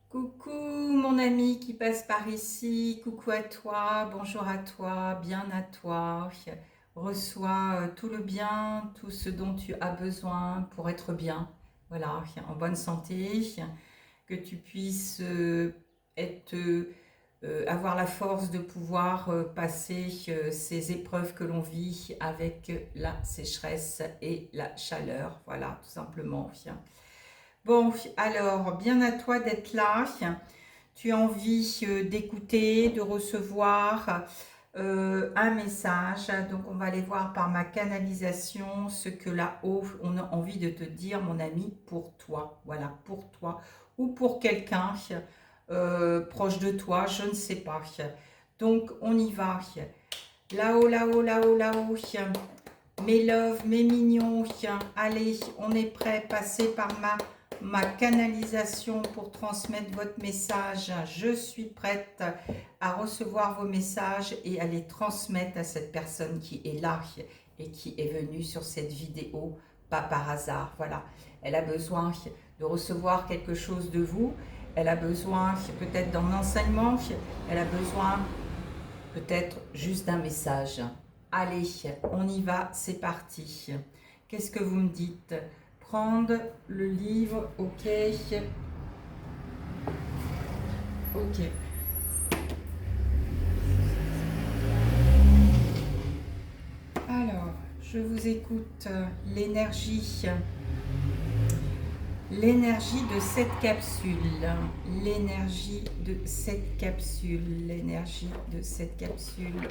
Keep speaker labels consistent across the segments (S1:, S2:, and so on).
S1: Coucou mon ami qui passe par ici, coucou à toi, bonjour à toi, bien à toi. Reçois tout le bien, tout ce dont tu as besoin pour être bien, voilà, en bonne santé, que tu puisses avoir la force de pouvoir passer ces épreuves que l'on vit avec la sécheresse et la chaleur, voilà, tout simplement. Bon, alors, bien à toi d'être là. Tu as envie d'écouter, de recevoir un message. Donc, on va aller voir par ma canalisation ce que là-haut, on a envie de te dire, mon ami, pour toi. Voilà, pour toi ou pour quelqu'un proche de toi, je ne sais pas. Donc, on y va. Là-haut, là-haut, là-haut, là-haut. Mes loves, mes mignons, allez, on est prêt, passez par ma canalisation pour transmettre votre message. Je suis prête à recevoir vos messages et à les transmettre à cette personne qui est là et qui est venue sur cette vidéo, pas par hasard. Voilà, elle a besoin de recevoir quelque chose de vous, elle a besoin peut-être d'un enseignement, elle a besoin peut-être juste d'un message. Allez, on y va, c'est parti. Qu'est-ce que vous me dites? Prendre le livre, ok. Ok. Alors, je vous écoute. L'énergie de cette capsule. L'énergie de cette capsule. L'énergie de cette capsule.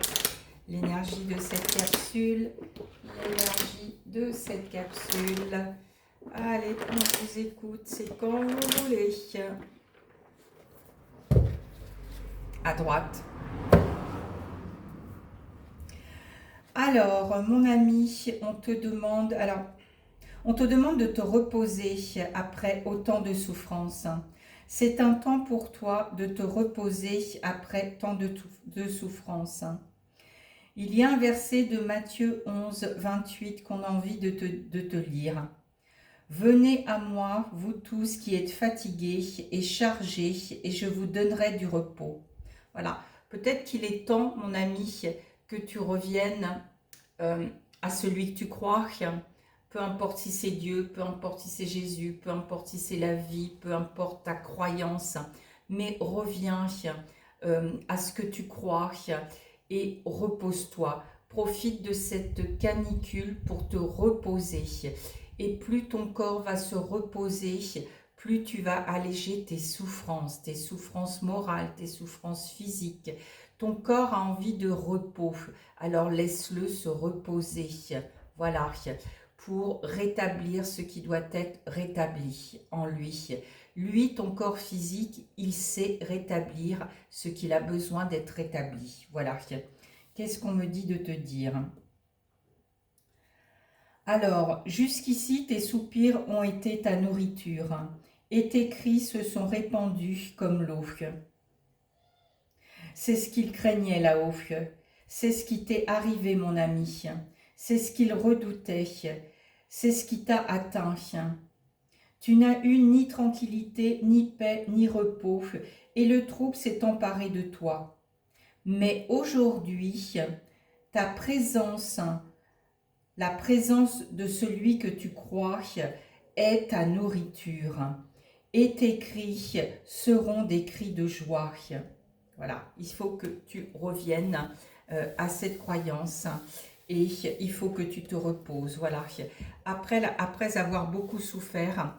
S1: L'énergie de cette capsule. L'énergie de cette capsule. Allez, on vous écoute, c'est quand vous voulez. À droite. Alors, mon ami, on te demande de te reposer après autant de souffrance. C'est un temps pour toi de te reposer après tant de souffrance. Il y a un verset de Matthieu 11, 28 qu'on a envie de te lire. Venez à moi, vous tous qui êtes fatigués et chargés, et je vous donnerai du repos. Voilà, peut-être qu'il est temps, mon ami, que tu reviennes à celui que tu crois, peu importe si c'est Dieu, peu importe si c'est Jésus, peu importe si c'est la vie, peu importe ta croyance, mais reviens à ce que tu crois et repose-toi. Profite de cette canicule pour te reposer. Et plus ton corps va se reposer, plus tu vas alléger tes souffrances morales, tes souffrances physiques. Ton corps a envie de repos, alors laisse-le se reposer. Voilà, pour rétablir ce qui doit être rétabli en lui. Lui, ton corps physique, il sait rétablir ce qu'il a besoin d'être rétabli. Voilà. Qu'est-ce qu'on me dit de te dire? Alors, jusqu'ici, tes soupirs ont été ta nourriture, et tes cris se sont répandus comme l'eau. C'est ce qu'il craignait là-haut. C'est ce qui t'est arrivé, mon ami. C'est ce qu'il redoutait. C'est ce qui t'a atteint. Tu n'as eu ni tranquillité, ni paix, ni repos, et le trouble s'est emparé de toi. Mais aujourd'hui, ta présence, la présence de celui que tu crois, est ta nourriture. Et tes cris seront des cris de joie. Voilà, il faut que tu reviennes à cette croyance et il faut que tu te reposes. Voilà. Après avoir beaucoup souffert,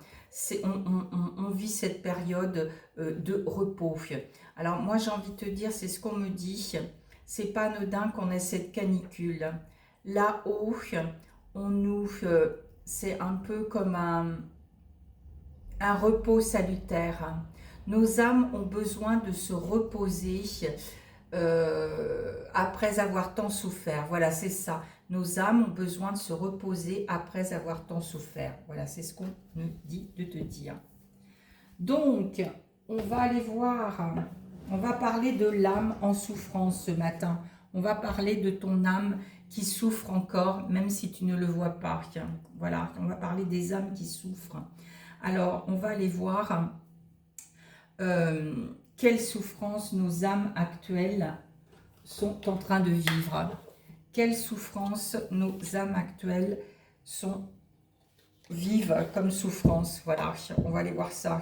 S1: on vit cette période de repos. Alors moi j'ai envie de te dire, c'est ce qu'on me dit, c'est pas anodin qu'on ait cette canicule. Là-haut, c'est un peu comme un repos salutaire. Nos âmes ont besoin de se reposer après avoir tant souffert. Voilà, c'est ça. Nos âmes ont besoin de se reposer après avoir tant souffert. Voilà, c'est ce qu'on nous dit de te dire. Donc, on va aller voir, on va parler de l'âme en souffrance ce matin. On va parler de ton âme qui souffre encore, même si tu ne le vois pas. Voilà, on va parler des âmes qui souffrent. Alors, on va aller voir quelle souffrance nos âmes actuelles sont en train de vivre. Quelle souffrance nos âmes actuelles vivent comme souffrance. Voilà, on va aller voir ça.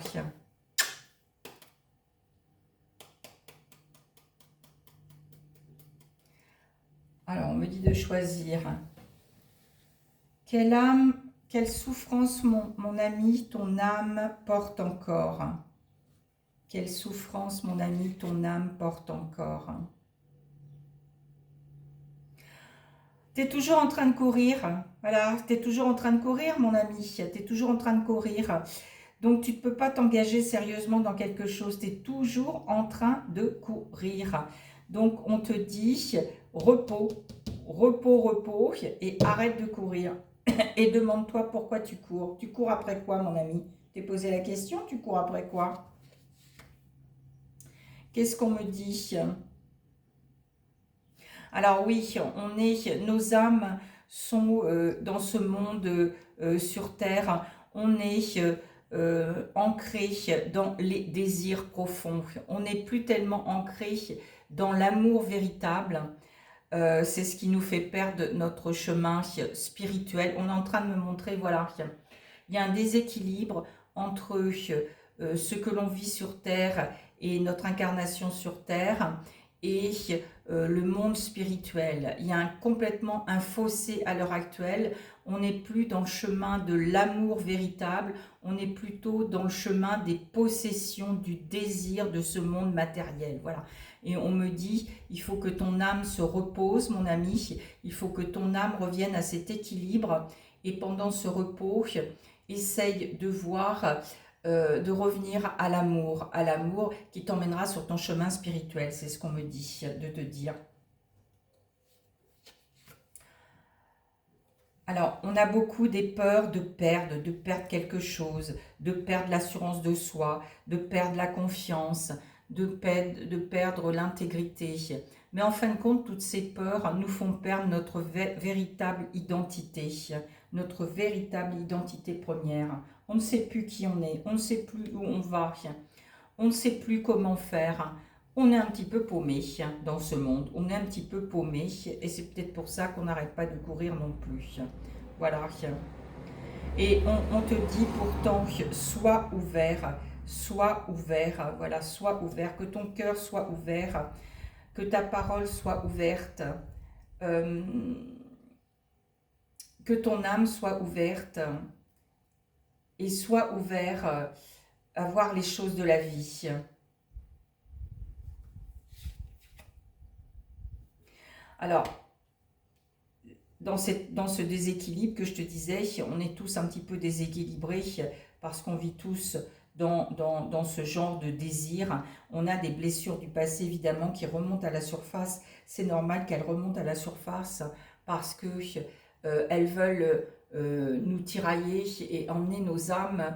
S1: Alors, on me dit de choisir. Quelle souffrance, mon ami, ton âme porte encore? Quelle souffrance, mon ami, ton âme porte encore? Tu es toujours en train de courir. Voilà, tu es toujours en train de courir, mon ami. Tu es toujours en train de courir. Donc, tu ne peux pas t'engager sérieusement dans quelque chose. Tu es toujours en train de courir. Donc, on te dit repos, repos, repos et arrête de courir. Et demande-toi pourquoi tu cours. Tu cours après quoi, mon ami? T'es posé la question, tu cours après quoi? Qu'est-ce qu'on me dit? Alors oui, nos âmes sont dans ce monde sur Terre. On est ancré dans les désirs profonds. On n'est plus tellement ancré dans l'amour véritable. C'est ce qui nous fait perdre notre chemin spirituel. On est en train de me montrer, voilà, il y a un déséquilibre entre ce que l'on vit sur Terre et notre incarnation sur Terre et le monde spirituel. Il y a complètement un fossé à l'heure actuelle. On n'est plus dans le chemin de l'amour véritable, on est plutôt dans le chemin des possessions, du désir de ce monde matériel. Voilà. Et on me dit, il faut que ton âme se repose, mon ami, il faut que ton âme revienne à cet équilibre. Et pendant ce repos, essaye de voir, de revenir à l'amour qui t'emmènera sur ton chemin spirituel. C'est ce qu'on me dit de te dire. Alors, on a beaucoup des peurs de perdre quelque chose, de perdre l'assurance de soi, de perdre la confiance, de perdre l'intégrité. Mais en fin de compte, toutes ces peurs nous font perdre notre véritable identité, notre véritable identité première. On ne sait plus qui on est, on ne sait plus où on va, on ne sait plus comment faire. On est un petit peu paumé dans ce monde, on est un petit peu paumé et c'est peut-être pour ça qu'on n'arrête pas de courir non plus. Voilà. Et on te dit pourtant, sois ouvert, voilà, sois ouvert, que ton cœur soit ouvert, que ta parole soit ouverte, que ton âme soit ouverte et sois ouvert à voir les choses de la vie. Alors, dans ce déséquilibre que je te disais, on est tous un petit peu déséquilibrés parce qu'on vit tous dans ce genre de désir. On a des blessures du passé évidemment qui remontent à la surface. C'est normal qu'elles remontent à la surface parce que elles veulent nous tirailler et emmener nos âmes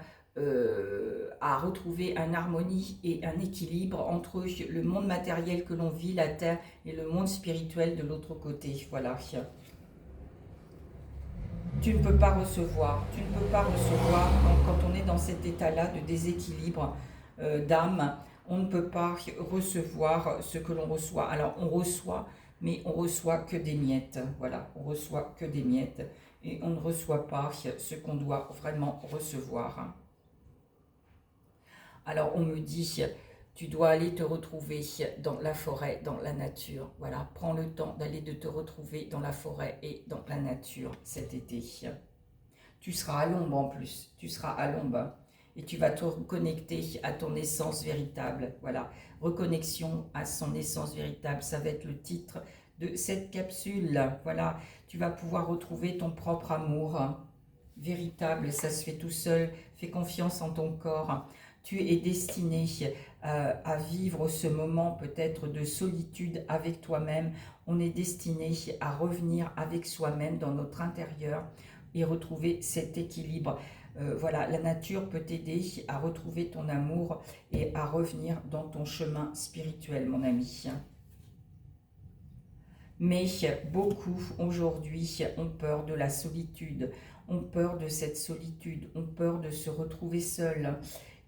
S1: à retrouver une harmonie et un équilibre entre le monde matériel que l'on vit, la terre, et le monde spirituel de l'autre côté. Voilà. Tu ne peux pas recevoir, quand on est dans cet état-là de déséquilibre d'âme, on ne peut pas recevoir ce que l'on reçoit. Alors on reçoit, mais on reçoit que des miettes. Voilà, on reçoit que des miettes et on ne reçoit pas ce qu'on doit vraiment recevoir. Alors on me dit, tu dois aller te retrouver dans la forêt, dans la nature. Voilà, prends le temps d'aller te retrouver dans la forêt et dans la nature cet été. Tu seras à l'ombre en plus, tu seras à l'ombre et tu vas te reconnecter à ton essence véritable. Voilà, reconnexion à son essence véritable, ça va être le titre de cette capsule. Voilà, tu vas pouvoir retrouver ton propre amour véritable, ça se fait tout seul. Fais confiance en ton corps. Tu es destiné à vivre ce moment peut-être de solitude avec toi-même. On est destiné à revenir avec soi-même dans notre intérieur et retrouver cet équilibre. Voilà, la nature peut t'aider à retrouver ton amour et à revenir dans ton chemin spirituel, mon ami. Mais beaucoup aujourd'hui ont peur de la solitude, ont peur de cette solitude, ont peur de se retrouver seul.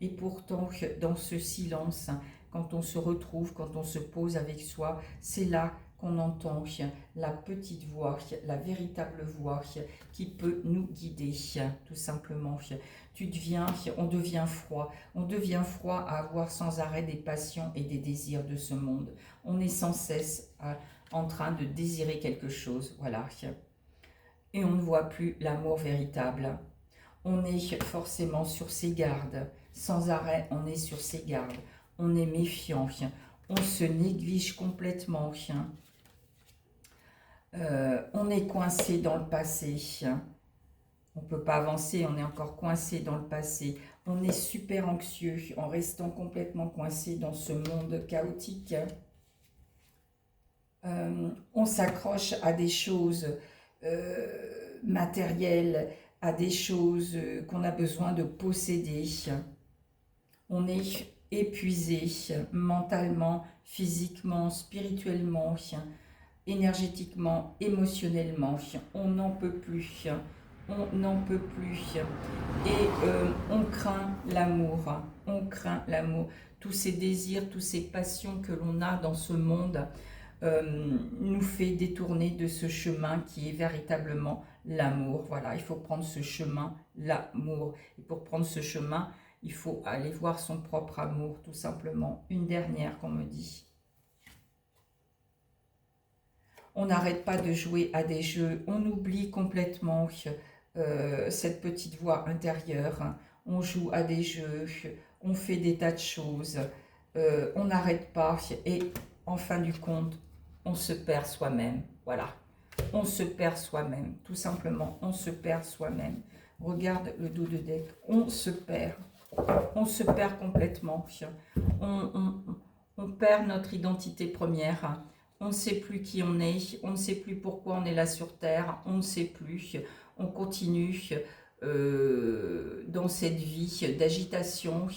S1: Et pourtant, dans ce silence, quand on se retrouve, quand on se pose avec soi, c'est là qu'on entend la petite voix, la véritable voix qui peut nous guider, tout simplement. On devient froid à avoir sans arrêt des passions et des désirs de ce monde. On est sans cesse en train de désirer quelque chose, voilà. Et on ne voit plus l'amour véritable. On est forcément sur ses gardes, sans arrêt on est sur ses gardes, on est méfiant, on se néglige complètement, on est coincé dans le passé, on ne peut pas avancer, on est encore coincé dans le passé, on est super anxieux en restant complètement coincé dans ce monde chaotique, on s'accroche à des choses matérielles, à des choses qu'on a besoin de posséder. On est épuisé mentalement, physiquement, spirituellement, énergétiquement, émotionnellement. On n'en peut plus. On n'en peut plus. Et on craint l'amour. On craint l'amour. Tous ces désirs, toutes ces passions que l'on a dans ce monde nous fait détourner de ce chemin qui est véritablement l'amour. Voilà, il faut prendre ce chemin, l'amour. Et pour prendre ce chemin, il faut aller voir son propre amour, tout simplement. Une dernière qu'on me dit. On n'arrête pas de jouer à des jeux, on oublie complètement cette petite voix intérieure. On joue à des jeux, on fait des tas de choses, on n'arrête pas et en fin du compte, on se perd soi-même. Voilà, on se perd soi-même, tout simplement, on se perd soi-même. Regarde le dos de deck, on se perd complètement. On perd notre identité première, on ne sait plus qui on est, on ne sait plus pourquoi on est là sur Terre, on ne sait plus, on continue dans cette vie d'agitation.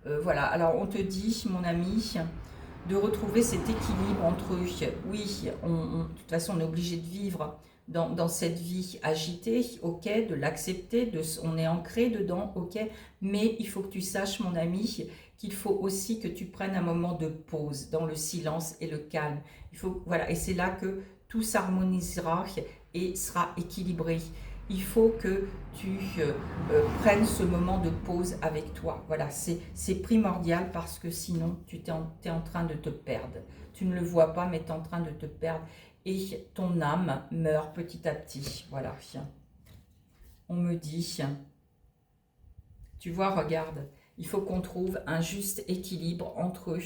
S1: Voilà, alors on te dit, mon ami, de retrouver cet équilibre entre eux. Oui, de toute façon, on est obligé de vivre dans cette vie agitée, ok, de l'accepter, on est ancré dedans, ok, mais il faut que tu saches, mon ami, qu'il faut aussi que tu prennes un moment de pause dans le silence et le calme. Il faut, voilà, et c'est là que tout s'harmonisera et sera équilibré. Il faut que tu prennes ce moment de pause avec toi. Voilà, c'est primordial parce que sinon, tu es en train de te perdre. Tu ne le vois pas, mais tu es en train de te perdre. Et ton âme meurt petit à petit. Voilà. On me dit, tu vois, regarde, il faut qu'on trouve un juste équilibre entre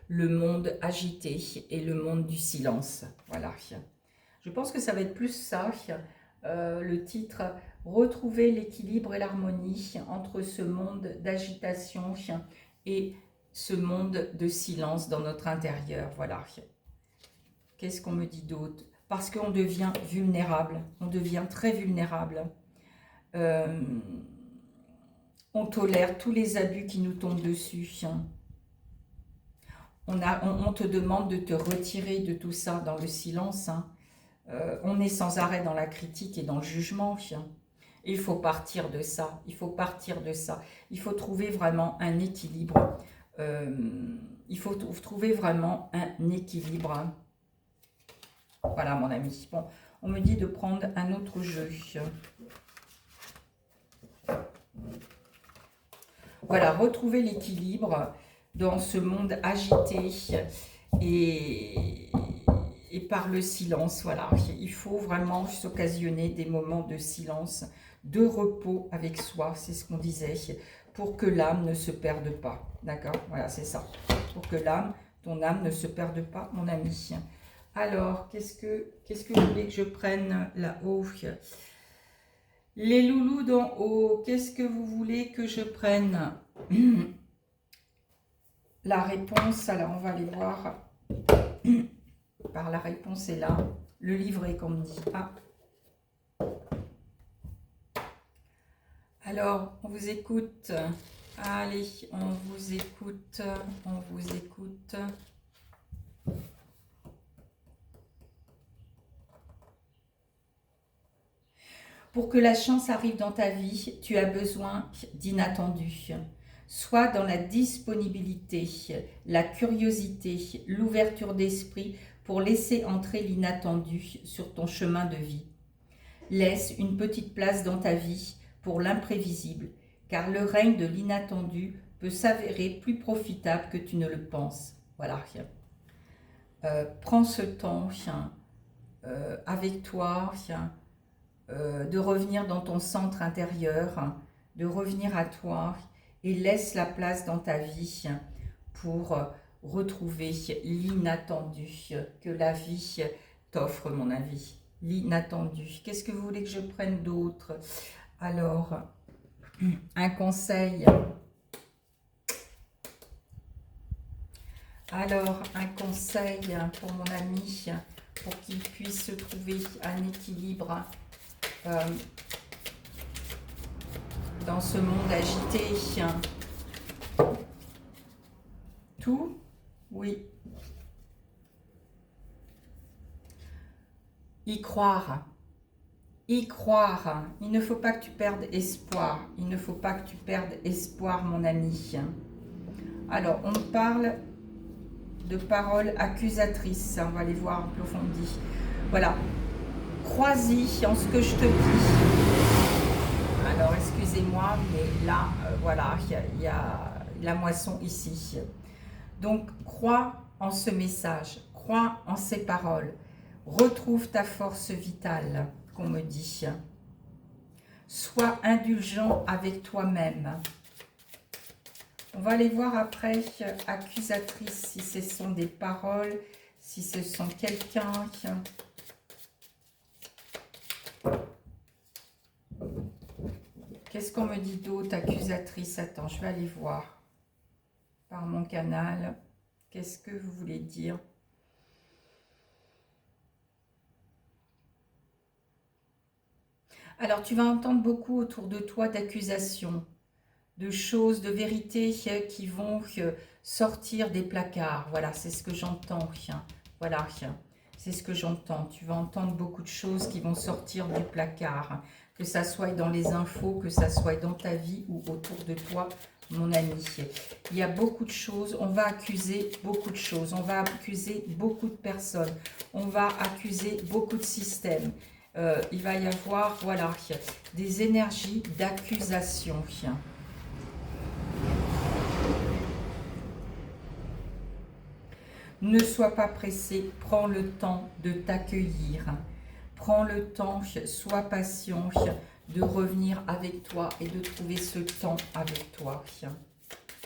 S1: le monde agité et le monde du silence. Voilà. Je pense que ça va être plus ça, le titre, retrouver l'équilibre et l'harmonie entre ce monde d'agitation et ce monde de silence dans notre intérieur. Voilà. Qu'est-ce qu'on me dit d'autre? Parce qu'on devient vulnérable, on devient très vulnérable. On tolère tous les abus qui nous tombent dessus. On te demande de te retirer de tout ça dans le silence. On est sans arrêt dans la critique et dans le jugement. Il faut partir de ça, il faut partir de ça. Il faut trouver vraiment un équilibre. Il faut trouver vraiment un équilibre. Voilà, mon ami. Bon, on me dit de prendre un autre jeu. Voilà, retrouver l'équilibre dans ce monde agité et par le silence. Voilà, il faut vraiment s'occasionner des moments de silence, de repos avec soi, c'est ce qu'on disait, pour que l'âme ne se perde pas. D'accord? Voilà, c'est ça. Pour que ton âme ne se perde pas, mon ami. Alors, qu'est-ce que vous voulez que je prenne là-haut? Les loulous d'en haut, qu'est-ce que vous voulez que je prenne? La réponse, alors on va aller voir. Par la réponse est là. Le livret, comme on dit. Ah. Alors, on vous écoute. Allez, on vous écoute. On vous écoute. Pour que la chance arrive dans ta vie, tu as besoin d'inattendus. Sois dans la disponibilité, la curiosité, l'ouverture d'esprit pour laisser entrer l'inattendu sur ton chemin de vie. Laisse une petite place dans ta vie pour l'imprévisible, car le règne de l'inattendu peut s'avérer plus profitable que tu ne le penses. Voilà. Prends ce temps avec toi, de revenir dans ton centre intérieur, de revenir à toi et laisse la place dans ta vie pour retrouver l'inattendu que la vie t'offre, mon ami. L'inattendu. Qu'est-ce que vous voulez que je prenne d'autre? Alors, un conseil. Alors, un conseil pour mon ami, pour qu'il puisse se trouver un équilibre dans ce monde agité. Tout? Oui. Y croire. Y croire. Il ne faut pas que tu perdes espoir. Il ne faut pas que tu perdes espoir, mon ami. Alors, on parle de paroles accusatrices. On va les voir en profondeur. Voilà. Crois-y en ce que je te dis. Alors, excusez-moi, mais là, voilà, il y a la moisson ici. Donc, crois en ce message. Crois en ces paroles. Retrouve ta force vitale, qu'on me dit. Sois indulgent avec toi-même. On va aller voir après, accusatrice, si ce sont des paroles, si ce sont quelqu'un. Qu'est-ce qu'on me dit d'autre, accusatrice? Attends, je vais aller voir par mon canal. Qu'est-ce que vous voulez dire? Alors, tu vas entendre beaucoup autour de toi d'accusations, de choses, de vérités qui vont sortir des placards. Voilà, c'est ce que j'entends. Voilà, c'est ce que j'entends. Tu vas entendre beaucoup de choses qui vont sortir du placard. Que ça soit dans les infos, que ça soit dans ta vie ou autour de toi, mon ami. Il y a beaucoup de choses. On va accuser beaucoup de choses. On va accuser beaucoup de personnes. On va accuser beaucoup de systèmes. Il va y avoir, voilà, des énergies d'accusation. Ne sois pas pressé, prends le temps de t'accueillir. Prends le temps, sois patient de revenir avec toi et de trouver ce temps avec toi.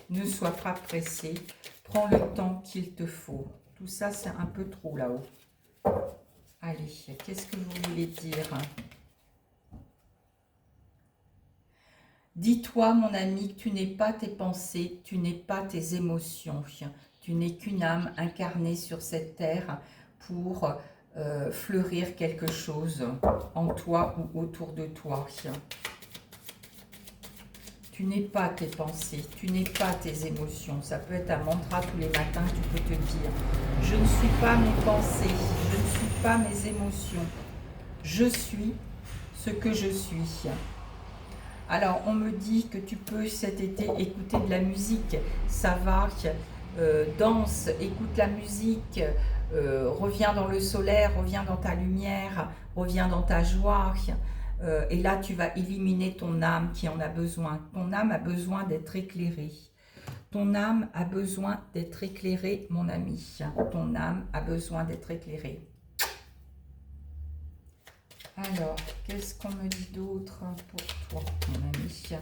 S1: Ne sois pas pressé, prends le temps qu'il te faut. Tout ça, c'est un peu trop là-haut. Allez, qu'est-ce que vous voulez dire? Dis-toi, mon ami, que tu n'es pas tes pensées, tu n'es pas tes émotions. Tu n'es qu'une âme incarnée sur cette terre pour fleurir quelque chose en toi ou autour de toi. Tu n'es pas tes pensées, tu n'es pas tes émotions. Ça peut être un mantra tous les matins, tu peux te dire. Je ne suis pas mes pensées, je ne suis pas mes émotions. Je suis ce que je suis. Alors, on me dit que tu peux cet été écouter de la musique. Ça va, danse, écoute la musique, reviens dans le solaire, reviens dans ta lumière, reviens dans ta joie. Et là, tu vas éliminer ton âme qui en a besoin. Ton âme a besoin d'être éclairée. Ton âme a besoin d'être éclairée, mon ami. Ton âme a besoin d'être éclairée. Alors, qu'est-ce qu'on me dit d'autre pour toi, mon ami?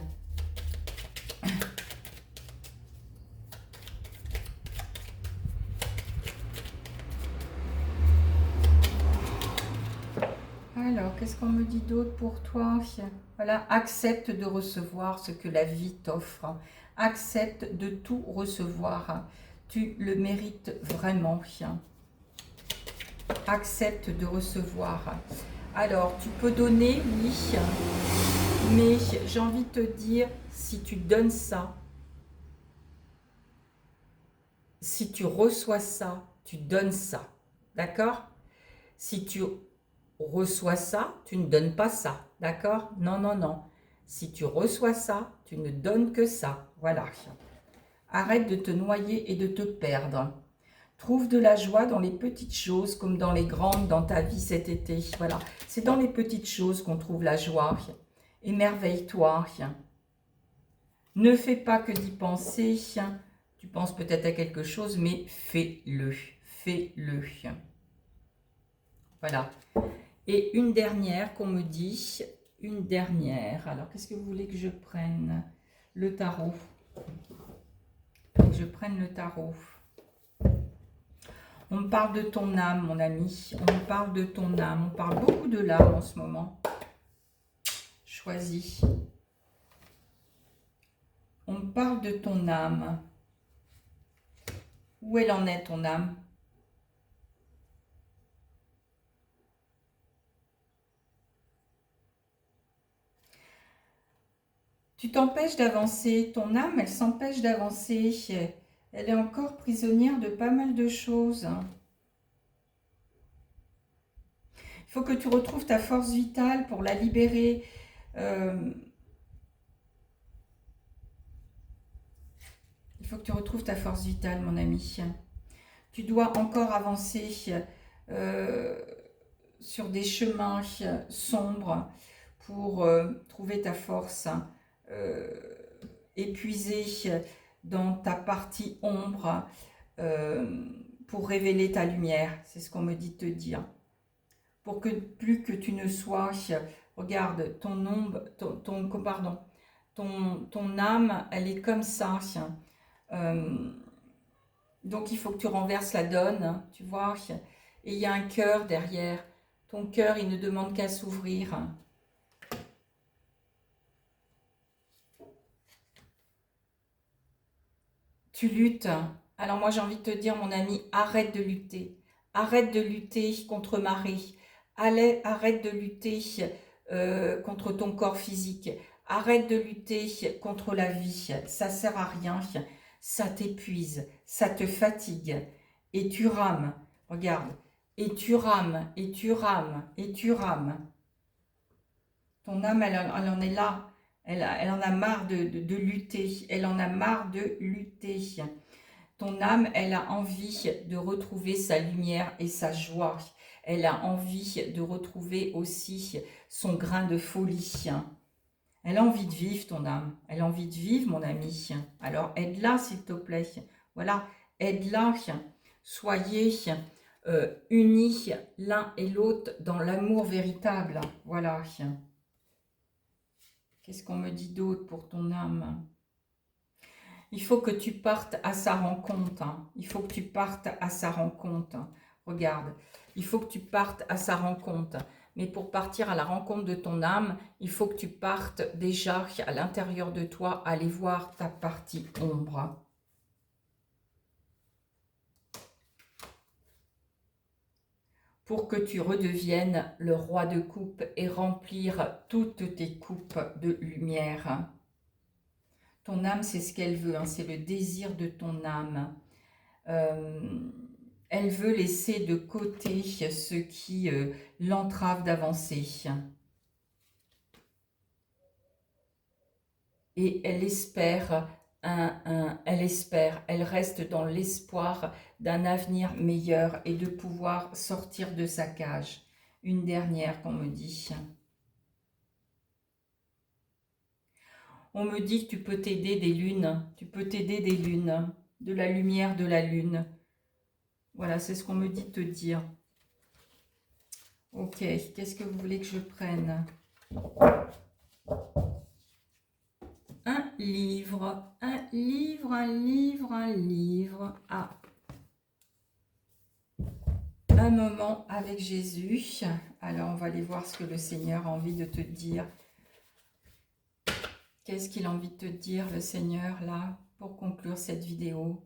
S1: Alors, qu'est-ce qu'on me dit d'autre pour toi? Voilà, accepte de recevoir ce que la vie t'offre. Accepte de tout recevoir. Tu le mérites vraiment. Accepte de recevoir. Alors, tu peux donner, oui, mais j'ai envie de te dire, si tu donnes ça, si tu reçois ça, tu donnes ça. D'accord? Si tu reçois ça, tu ne donnes pas ça. D'accord? Non, non, non. Si tu reçois ça, tu ne donnes que ça. Voilà. Arrête de te noyer et de te perdre. Trouve de la joie dans les petites choses comme dans les grandes dans ta vie cet été. Voilà, c'est dans les petites choses qu'on trouve la joie. Émerveille-toi. Ne fais pas que d'y penser. Tu penses peut-être à quelque chose, mais fais-le. Fais-le. Voilà. Et une dernière qu'on me dit. Une dernière. Alors, qu'est-ce que vous voulez que je prenne? Le tarot. Je prenne le tarot. On me parle de ton âme, mon ami. On me parle de ton âme. On parle beaucoup de l'âme en ce moment. Choisis. On me parle de ton âme. Où elle en est, ton âme? Tu t'empêches d'avancer. Ton âme, elle s'empêche d'avancer. Elle est encore prisonnière de pas mal de choses. Il faut que tu retrouves ta force vitale pour la libérer. Il faut que tu retrouves ta force vitale, mon ami. Tu dois encore avancer sur des chemins sombres pour trouver ta force, épuisée dans ta partie ombre pour révéler ta lumière. C'est ce qu'on me dit de te dire. Pour que plus que tu ne sois, regarde, ton ombre, ton âme, elle est comme ça. Donc il faut que tu renverses la donne, tu vois. Et il y a un cœur derrière. Ton cœur, il ne demande qu'à s'ouvrir. Tu luttes. Alors moi, j'ai envie de te dire, mon ami, arrête de lutter. Arrête de lutter contre Marie. Arrête de lutter contre ton corps physique. Arrête de lutter contre la vie. Ça sert à rien. Ça t'épuise. Ça te fatigue. Et tu rames. Regarde. Et tu rames. Et tu rames. Et tu rames. Ton âme, elle en est là. Elle en a marre de lutter. Elle en a marre de lutter. Ton âme, elle a envie de retrouver sa lumière et sa joie. Elle a envie de retrouver aussi son grain de folie. Elle a envie de vivre, ton âme. Elle a envie de vivre, mon ami. Alors, aide-la, s'il te plaît. Voilà, aide-la. Soyez unis l'un et l'autre dans l'amour véritable. Voilà. Qu'est-ce qu'on me dit d'autre pour ton âme? Il faut que tu partes à sa rencontre. Il faut que tu partes à sa rencontre. Regarde, il faut que tu partes à sa rencontre. Mais pour partir à la rencontre de ton âme, il faut que tu partes déjà à l'intérieur de toi, aller voir ta partie ombre. Pour que tu redeviennes le roi de coupe et remplir toutes tes coupes de lumière. Ton âme, c'est ce qu'elle veut, c'est le désir de ton âme. Elle veut laisser de côté ce qui l'entrave d'avancer. Et elle espère, elle reste dans l'espoir d'un avenir meilleur et de pouvoir sortir de sa cage. Une dernière qu'on me dit. On me dit que tu peux t'aider des lunes, de la lumière de la lune. Voilà, c'est ce qu'on me dit de te dire. Ok, qu'est-ce que vous voulez que je prenne? Un livre, un livre, un livre, un livre. Ah, un moment avec Jésus. Alors, on va aller voir ce que le Seigneur a envie de te dire. Qu'est-ce qu'il a envie de te dire, le Seigneur, là, pour conclure cette vidéo?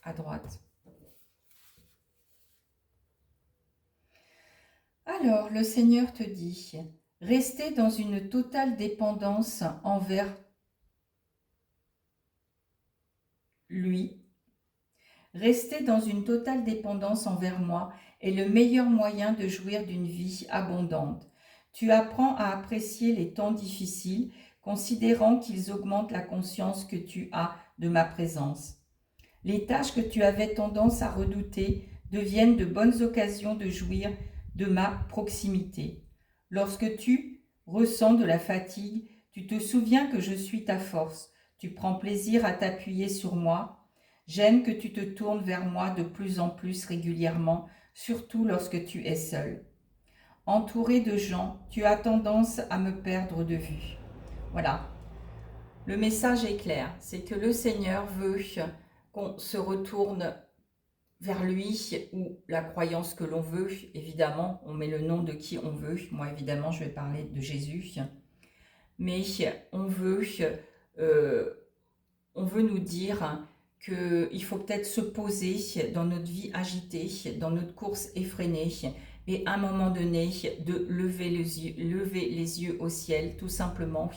S1: À droite. Alors, le Seigneur te dit, restez dans une totale dépendance envers lui. Rester dans une totale dépendance envers moi est le meilleur moyen de jouir d'une vie abondante. Tu apprends à apprécier les temps difficiles, considérant qu'ils augmentent la conscience que tu as de ma présence. Les tâches que tu avais tendance à redouter deviennent de bonnes occasions de jouir de ma proximité. Lorsque tu ressens de la fatigue, tu te souviens que je suis ta force. Tu prends plaisir à t'appuyer sur moi. J'aime que tu te tournes vers moi de plus en plus régulièrement, surtout lorsque tu es seul. Entouré de gens, tu as tendance à me perdre de vue. Voilà. Le message est clair, c'est que le Seigneur veut qu'on se retourne vers lui ou la croyance que l'on veut. Évidemment, on met le nom de qui on veut. Moi, évidemment, je vais parler de Jésus. Mais on veut nous dire qu'il faut peut-être se poser dans notre vie agitée, dans notre course effrénée, et à un moment donné, de lever les yeux au ciel, tout simplement,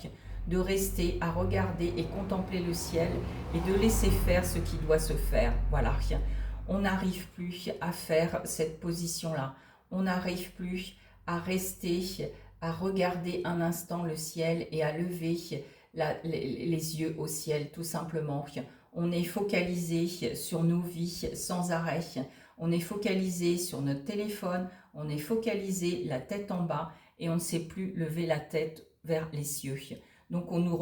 S1: de rester à regarder et contempler le ciel et de laisser faire ce qui doit se faire. Voilà. On n'arrive plus à faire cette position-là. On n'arrive plus à rester, à regarder un instant le ciel et à lever les yeux au ciel, tout simplement. On est focalisé sur nos vies sans arrêt. On est focalisé sur notre téléphone. On est focalisé la tête en bas et on ne sait plus lever la tête vers les cieux. Donc on nous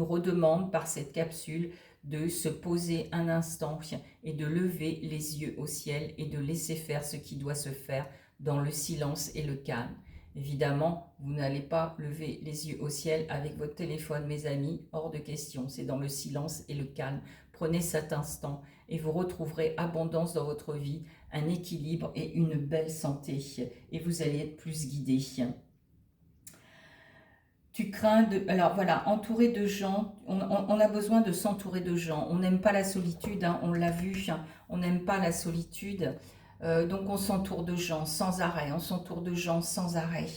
S1: redemande par cette capsule de se poser un instant et de lever les yeux au ciel et de laisser faire ce qui doit se faire dans le silence et le calme. Évidemment, vous n'allez pas lever les yeux au ciel avec votre téléphone, mes amis, hors de question. C'est dans le silence et le calme. Prenez cet instant et vous retrouverez abondance dans votre vie, un équilibre et une belle santé. Et vous allez être plus guidé. Tu crains de... Alors voilà, entouré de gens, on a besoin de s'entourer de gens. On n'aime pas la solitude, hein, on l'a vu, hein, on n'aime pas la solitude. Donc on s'entoure de gens sans arrêt, on s'entoure de gens sans arrêt.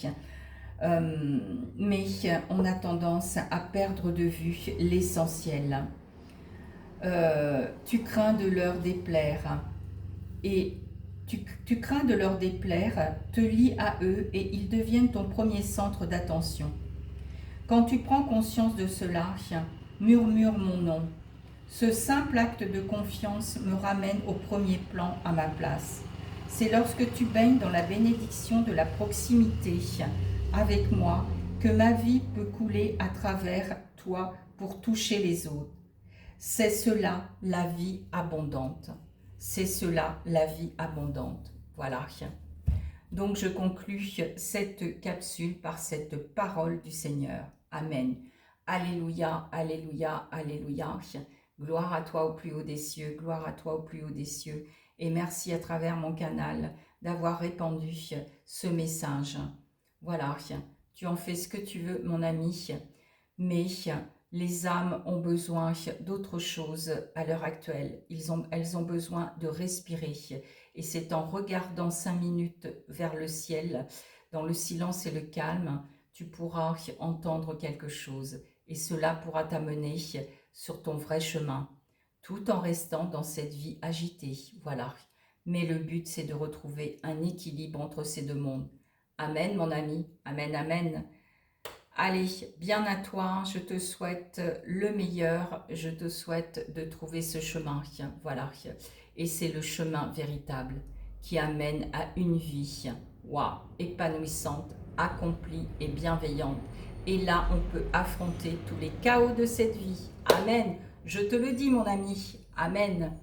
S1: Mais on a tendance à perdre de vue l'essentiel. Tu crains de leur déplaire. Et tu crains de leur déplaire, te lie à eux et ils deviennent ton premier centre d'attention. Quand tu prends conscience de cela, murmure mon nom. Ce simple acte de confiance me ramène au premier plan à ma place. C'est lorsque tu baignes dans la bénédiction de la proximité avec moi que ma vie peut couler à travers toi pour toucher les autres. C'est cela la vie abondante. C'est cela la vie abondante. Voilà. Donc je conclus cette capsule par cette parole du Seigneur. Amen. Alléluia, alléluia, alléluia. Gloire à toi au plus haut des cieux, gloire à toi au plus haut des cieux. Et merci à travers mon canal d'avoir répandu ce message. Voilà, tu en fais ce que tu veux, mon ami, mais les âmes ont besoin d'autre chose à l'heure actuelle. Elles ont besoin de respirer. Et c'est en regardant 5 minutes vers le ciel, dans le silence et le calme, tu pourras entendre quelque chose. Et cela pourra t'amener sur ton vrai chemin, tout en restant dans cette vie agitée. Voilà. Mais le but, c'est de retrouver un équilibre entre ces deux mondes. Amen, mon ami. Amen, amen. Allez, bien à toi, je te souhaite le meilleur, je te souhaite de trouver ce chemin, voilà. Et c'est le chemin véritable qui amène à une vie, waouh, épanouissante, accomplie et bienveillante. Et là, on peut affronter tous les chaos de cette vie. Amen. Je te le dis, mon ami. Amen.